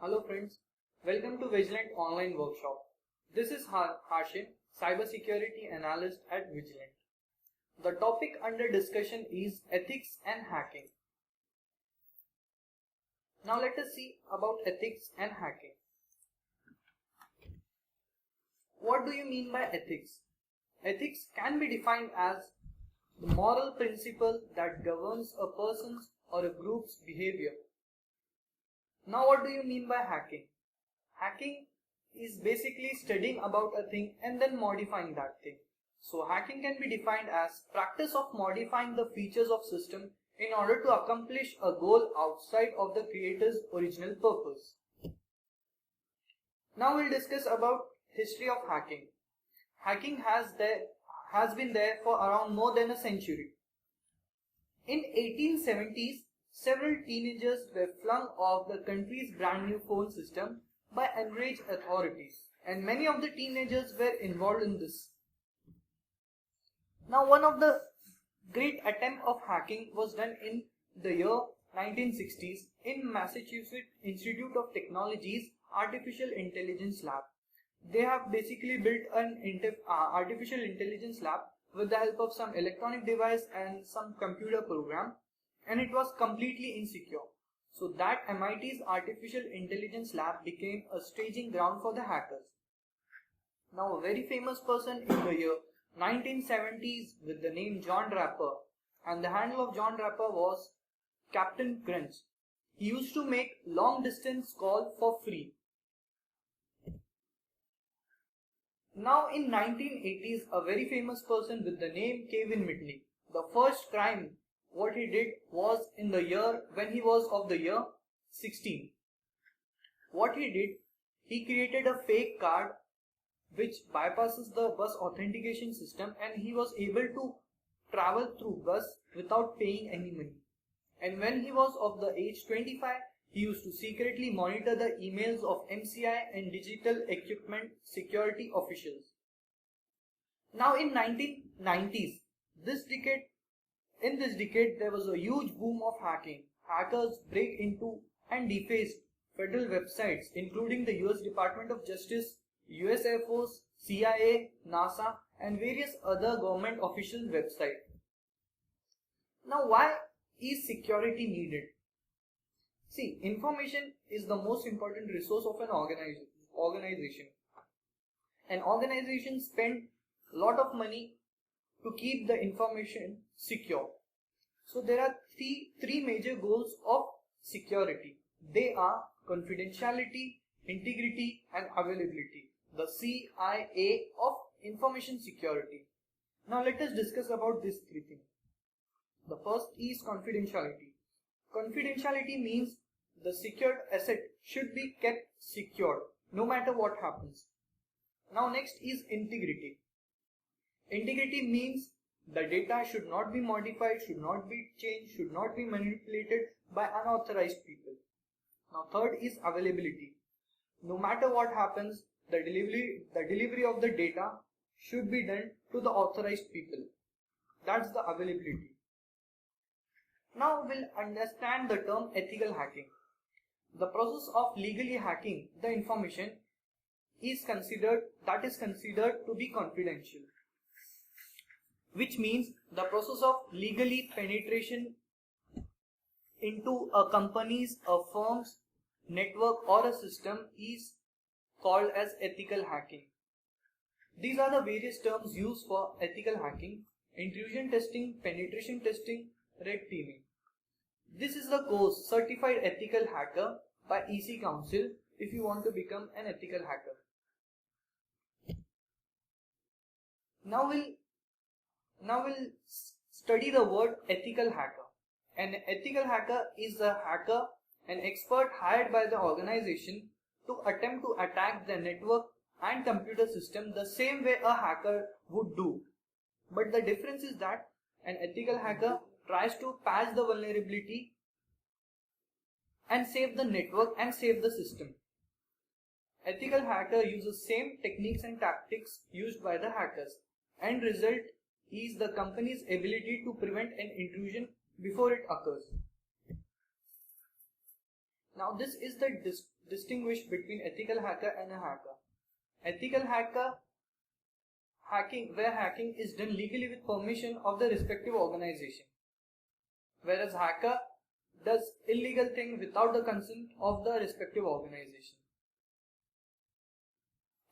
Hello friends, welcome to Vigilant Online Workshop. This is Hashim, Cybersecurity Analyst at Vigilant. The topic under discussion is ethics and hacking. Now let us see about ethics and hacking. What do you mean by ethics? Ethics can be defined as the moral principle that governs a person's or a group's behavior. Now what do you mean by hacking? Hacking is basically studying about a thing and then modifying that thing. So hacking can be defined as practice of modifying the features of system in order to accomplish a goal outside of the creator's original purpose. Now we'll discuss about history of hacking. Hacking has been there for around more than a century. In 1870s, several teenagers were flung off the country's brand new phone system by enraged authorities, and many of the teenagers were involved in this. Now, one of the great attempts of hacking was done in the year 1960s in Massachusetts Institute of Technology's Artificial Intelligence Lab. They have basically built an artificial intelligence lab with the help of some electronic device and some computer program, and it was completely insecure. So that MIT's Artificial Intelligence Lab became a staging ground for the hackers. Now a very famous person in the year 1970s with the name John Draper, and the handle of John Draper was Captain Crunch. He used to make long distance call for free. Now in 1980s, a very famous person with the name Kevin Mitnick. The first crime what he did was in the year when he was of the year 16. What he did, he created a fake card which bypasses the bus authentication system, and he was able to travel through bus without paying any money. And when he was of the age 25, he used to secretly monitor the emails of MCI and digital equipment security officials. Now in 1990s, in this decade there was a huge boom of hacking. Hackers break into and defaced federal websites including the US Department of Justice, US Air Force, CIA, NASA and various other government official websites. Now why is security needed? See, information is the most important resource of an organization. An organization spends a lot of money to keep the information secure. So there are three major goals of security. They are confidentiality, integrity and availability. The CIA of information security. Now let us discuss about these three things. The first is confidentiality. Confidentiality means the secured asset should be kept secured no matter what happens. Now next is integrity. Integrity means the data should not be modified, should not be changed, should not be manipulated by unauthorized people. Now third is availability. No matter what happens, the delivery of the data should be done to the authorized people. That's the availability. Now we'll understand the term ethical hacking. The process of legally hacking the information is considered to be confidential, which means the process of legally penetration into a company's, a firm's network or a system is called as ethical hacking. These are the various terms used for ethical hacking: intrusion testing, penetration testing, red teaming. This is the course Certified Ethical Hacker by EC Council if you want to become an ethical hacker. Now we'll study the word ethical hacker. An ethical hacker is a hacker, an expert hired by the organization to attempt to attack the network and computer system the same way a hacker would do. But the difference is that an ethical hacker tries to patch the vulnerability and save the network and save the system. Ethical hacker uses same techniques and tactics used by the hackers. End result is the company's ability to prevent an intrusion before it occurs. Now this is the distinguish between ethical hacker and a hacker. Ethical hacking where hacking is done legally with permission of the respective organization, whereas hacker does illegal thing without the consent of the respective organization.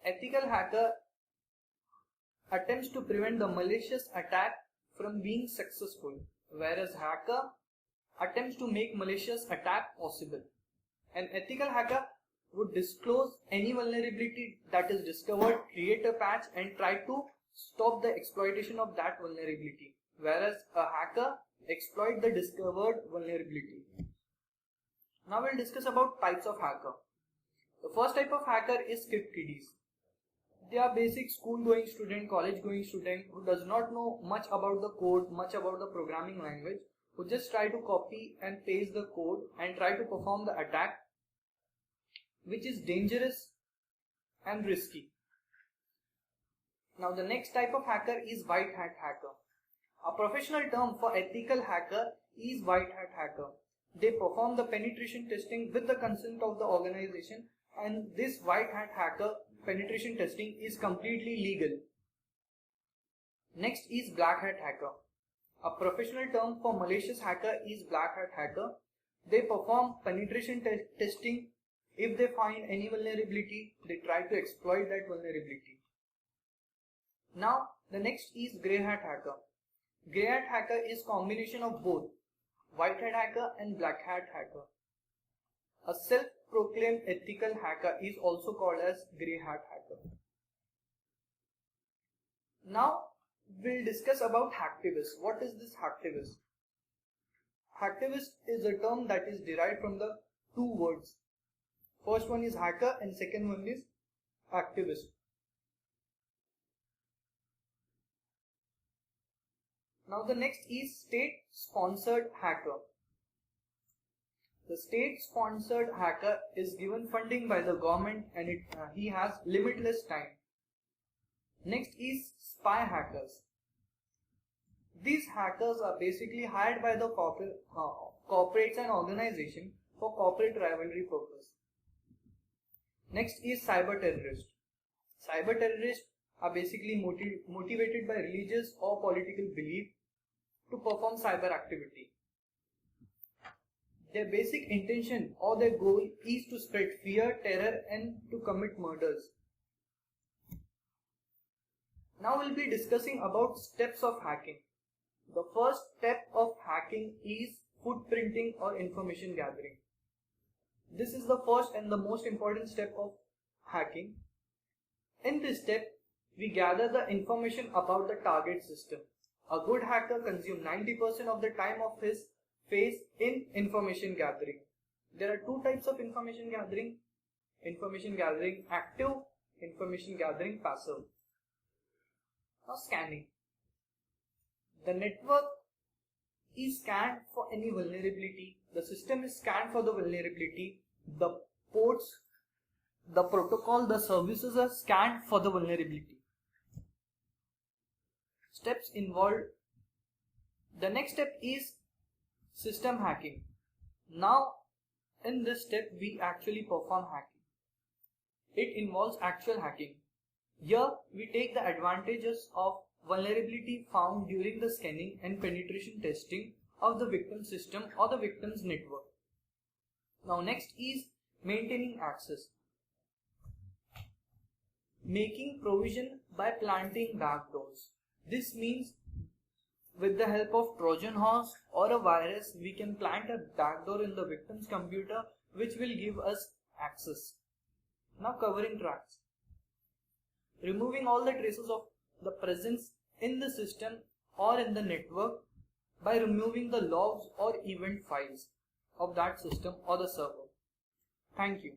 Ethical hacker attempts to prevent the malicious attack from being successful, whereas hacker attempts to make malicious attack possible. An ethical hacker would disclose any vulnerability that is discovered, create a patch and try to stop the exploitation of that vulnerability, whereas a hacker exploit the discovered vulnerability. Now we'll discuss about types of hacker. The first type of hacker is script kiddies. They are basic school-going student, college-going student who does not know much about the code, much about the programming language, who just try to copy and paste the code and try to perform the attack, which is dangerous and risky. Now the next type of hacker is white hat hacker. A professional term for ethical hacker is white hat hacker. They perform the penetration testing with the consent of the organization, and this white hat hacker penetration testing is completely legal. Next is black hat hacker. A professional term for malicious hacker is black hat hacker. They perform penetration testing. If they find any vulnerability, they try to exploit that vulnerability. Now the next is grey hat hacker. Grey hat hacker is combination of both white hat hacker and black hat hacker. A self-proclaimed ethical hacker is also called as grey hat hacker. Now we'll discuss about hacktivist. What is this hacktivist? Hacktivist is a term that is derived from the two words. First one is hacker and second one is activist. Now the next is state-sponsored hacker. The state-sponsored hacker is given funding by the government and he has limitless time. Next is spy hackers. These hackers are basically hired by the corporates and organizations for corporate rivalry purpose. Next is cyber terrorists. Cyber terrorists are basically motivated by religious or political belief to perform cyber activity. Their basic intention or their goal is to spread fear, terror and to commit murders. Now we'll be discussing about steps of hacking. The first step of hacking is footprinting or information gathering. This is the first and the most important step of hacking. In this step, we gather the information about the target system. A good hacker consumes 90% of the time of his phase in information gathering. There are two types of information gathering active, information gathering passive. Now scanning. The network is scanned for any vulnerability. The system is scanned for the vulnerability. The ports, the protocol, the services are scanned for the vulnerability. Steps involved. The next step is system hacking. Now in this step we actually perform hacking. It involves actual hacking. Here we take the advantages of vulnerability found during the scanning and penetration testing of the victim system or the victim's network. Now next is maintaining access. Making provision by planting backdoors. This means with the help of Trojan horse or a virus, we can plant a backdoor in the victim's computer which will give us access. Now covering tracks. Removing all the traces of the presence in the system or in the network by removing the logs or event files of that system or the server. Thank you.